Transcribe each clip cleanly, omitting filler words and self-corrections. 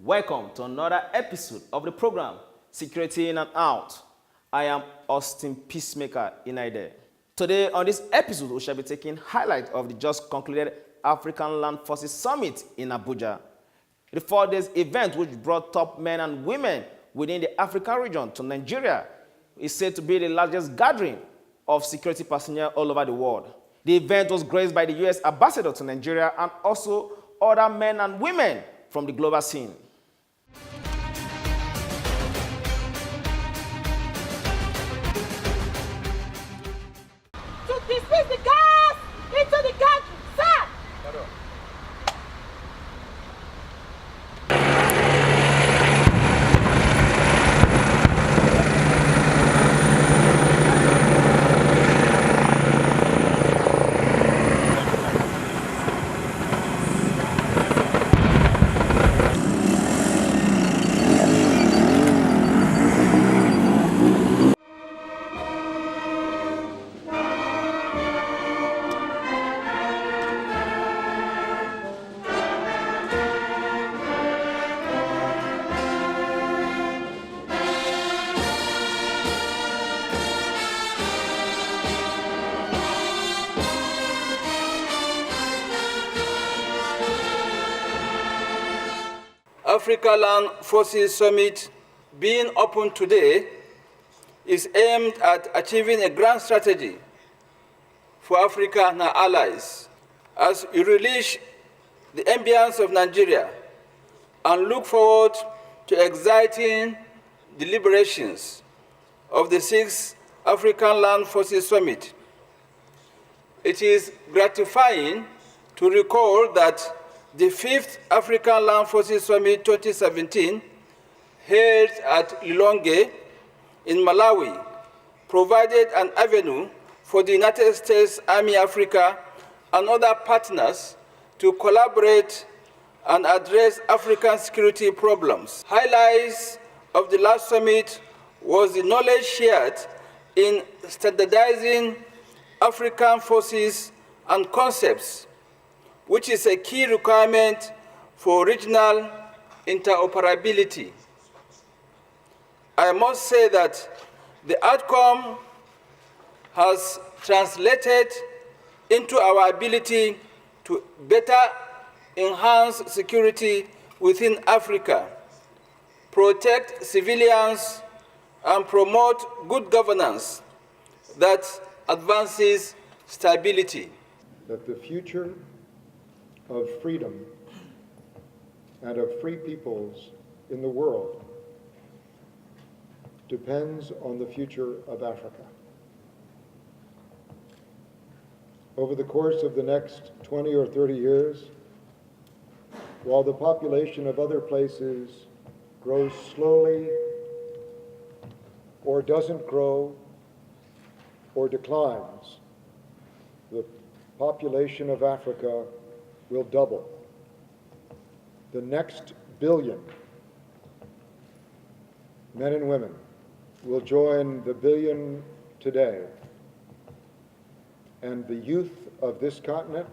Welcome to another episode of the program, Security In and Out. I am Austin Peacemaker Inaide. Today on this episode, we shall be taking highlight of the just concluded African Land Forces Summit in Abuja. The 4 days event, which brought top men and women within the African region to Nigeria, is said to be the largest gathering of security personnel all over the world. The event was graced by the U.S. ambassador to Nigeria and also other men and women from the global scene. To dismiss the gas into the country, sir! Africa Land Forces Summit being opened today is aimed at achieving a grand strategy for Africa and our allies as we release the ambience of Nigeria and look forward to exciting deliberations of the 6th African Land Forces Summit. It is gratifying to recall that the 5th African Land Forces Summit 2017, held at Lilongwe in Malawi, provided an avenue for the United States Army Africa and other partners to collaborate and address African security problems. Highlights of the last summit was the knowledge shared in standardizing African forces and concepts, which is a key requirement for regional interoperability. I must say that the outcome has translated into our ability to better enhance security within Africa, protect civilians, and promote good governance that advances stability. That the future of freedom and of free peoples in the world depends on the future of Africa. Over the course of the next 20 or 30 years, while the population of other places grows slowly or doesn't grow or declines, the population of Africa will double. The next billion men and women will join the billion today, and the youth of this continent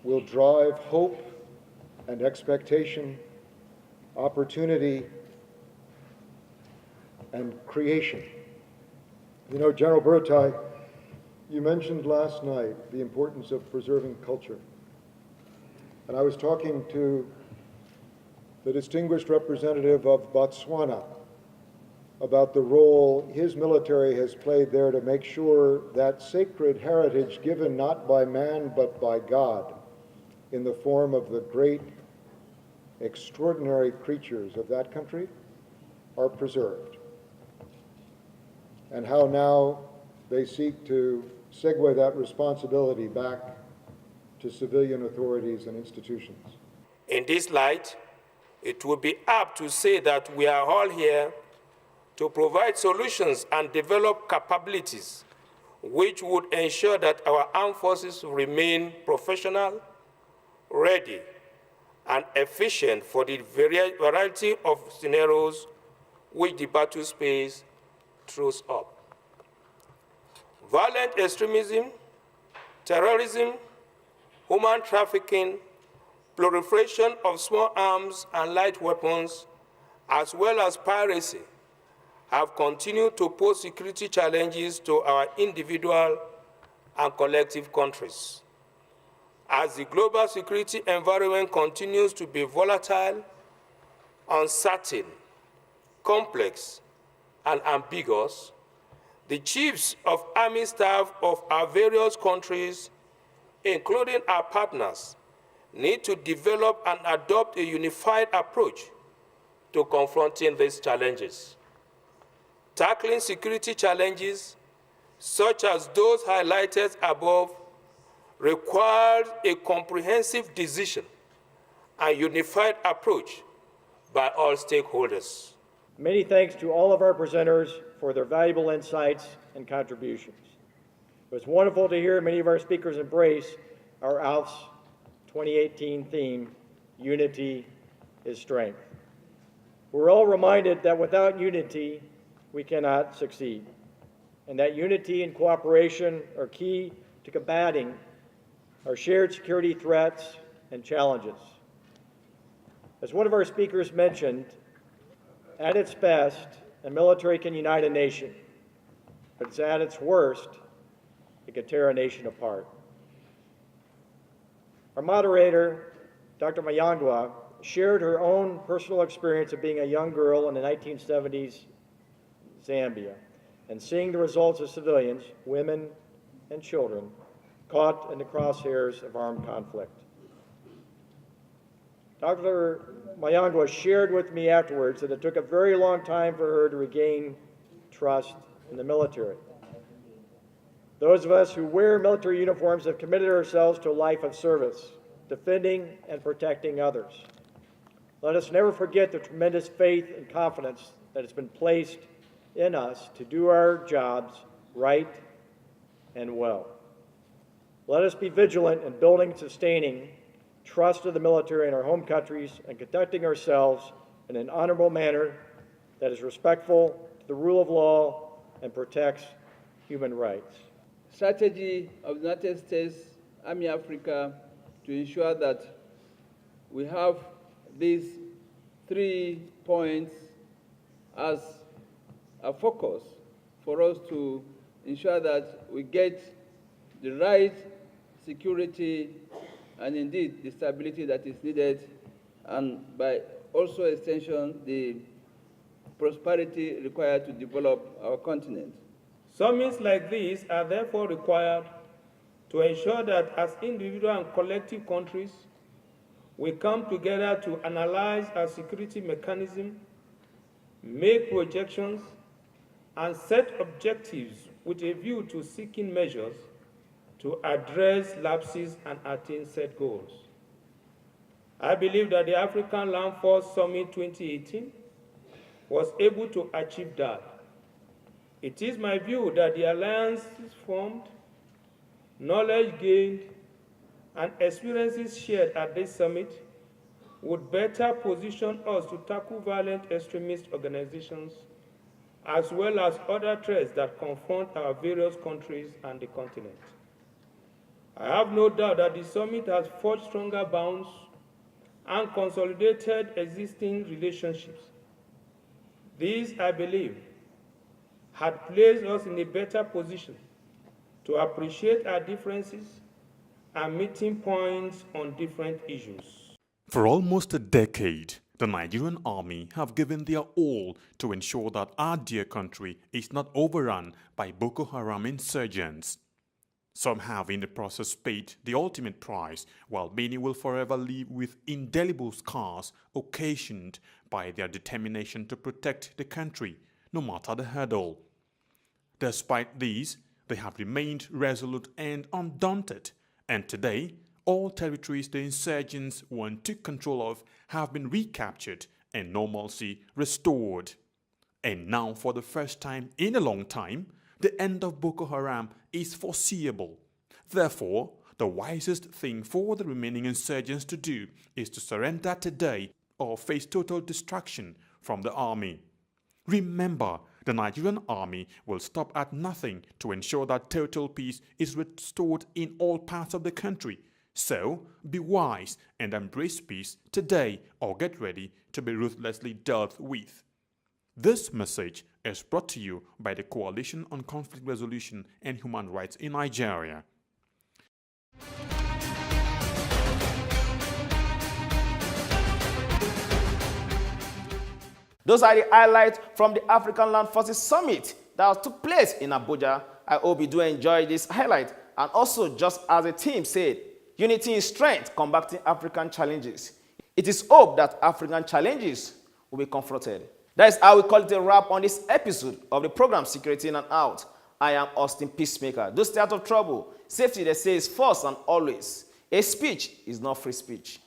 will drive hope and expectation, opportunity, and creation. You know, General Bertai, you mentioned last night the importance of preserving culture. And I was talking to the distinguished representative of Botswana about the role his military has played there to make sure that sacred heritage given not by man but by God in the form of the great, extraordinary creatures of that country are preserved. And how now they seek to segue that responsibility back to civilian authorities and institutions. In this light, it would be apt to say that we are all here to provide solutions and develop capabilities which would ensure that our armed forces remain professional, ready, and efficient for the variety of scenarios which the battle space throws up. Violent extremism, terrorism, human trafficking, proliferation of small arms and light weapons, as well as piracy, have continued to pose security challenges to our individual and collective countries. As the global security environment continues to be volatile, uncertain, complex, and ambiguous, the chiefs of army staff of our various countries, including our partners, need to develop and adopt a unified approach to confronting these challenges. Tackling security challenges, such as those highlighted above, requires a comprehensive decision and unified approach by all stakeholders. Many thanks to all of our presenters for their valuable insights and contributions. It was wonderful to hear many of our speakers embrace our ALF's 2018 theme, Unity is Strength. We're all reminded that without unity, we cannot succeed, and that unity and cooperation are key to combating our shared security threats and challenges. As one of our speakers mentioned, at its best, a military can unite a nation, but it's at its worst, it can tear a nation apart. Our moderator, Dr. Mayangwa, shared her own personal experience of being a young girl in the 1970s Zambia and seeing the results of civilians, women and children, caught in the crosshairs of armed conflict. Dr. Mayangwa shared with me afterwards that it took a very long time for her to regain trust in the military. Those of us who wear military uniforms have committed ourselves to a life of service, defending and protecting others. Let us never forget the tremendous faith and confidence that has been placed in us to do our jobs right and well. Let us be vigilant in building and sustaining trust of the military in our home countries and conducting ourselves in an honorable manner that is respectful to the rule of law and protects human rights. Strategy of the United States Army Africa to ensure that we have these 3 points as a focus for us to ensure that we get the right security and indeed the stability that is needed, and by also extension the prosperity required to develop our continent. Summits like these are therefore required to ensure that as individual and collective countries, we come together to analyze our security mechanism, make projections, and set objectives with a view to seeking measures to address lapses and attain set goals. I believe that the African Land Force Summit 2018 was able to achieve that. It is my view that the alliances formed, knowledge gained, and experiences shared at this summit would better position us to tackle violent extremist organizations as well as other threats that confront our various countries and the continent. I have no doubt that the summit has forged stronger bonds and consolidated existing relationships. These, I believe, had placed us in a better position to appreciate our differences and meeting points on different issues. For almost a decade, the Nigerian army have given their all to ensure that our dear country is not overrun by Boko Haram insurgents. Some have in the process paid the ultimate price, while many will forever live with indelible scars occasioned by their determination to protect the country, no matter the hurdle. Despite these, they have remained resolute and undaunted, and today, all territories the insurgents once took control of have been recaptured and normalcy restored. And now, for the first time in a long time, the end of Boko Haram is foreseeable. Therefore, the wisest thing for the remaining insurgents to do is to surrender today or face total destruction from the army. Remember, the Nigerian army will stop at nothing to ensure that total peace is restored in all parts of the country, So, be wise and embrace peace today or get ready to be ruthlessly dealt with. This message is brought to you by the Coalition on Conflict Resolution and Human Rights in Nigeria. Those are the highlights from the African Land Forces Summit that took place in Abuja. I hope you do enjoy this highlight. And also, just as the team said, unity in strength, combating African challenges. It is hope that African challenges will be confronted. That is how we call it a wrap on this episode of the program Security In and Out. I am Austin Peacemaker. Do stay out of trouble. Safety, they say, is first and always. A speech is not free speech.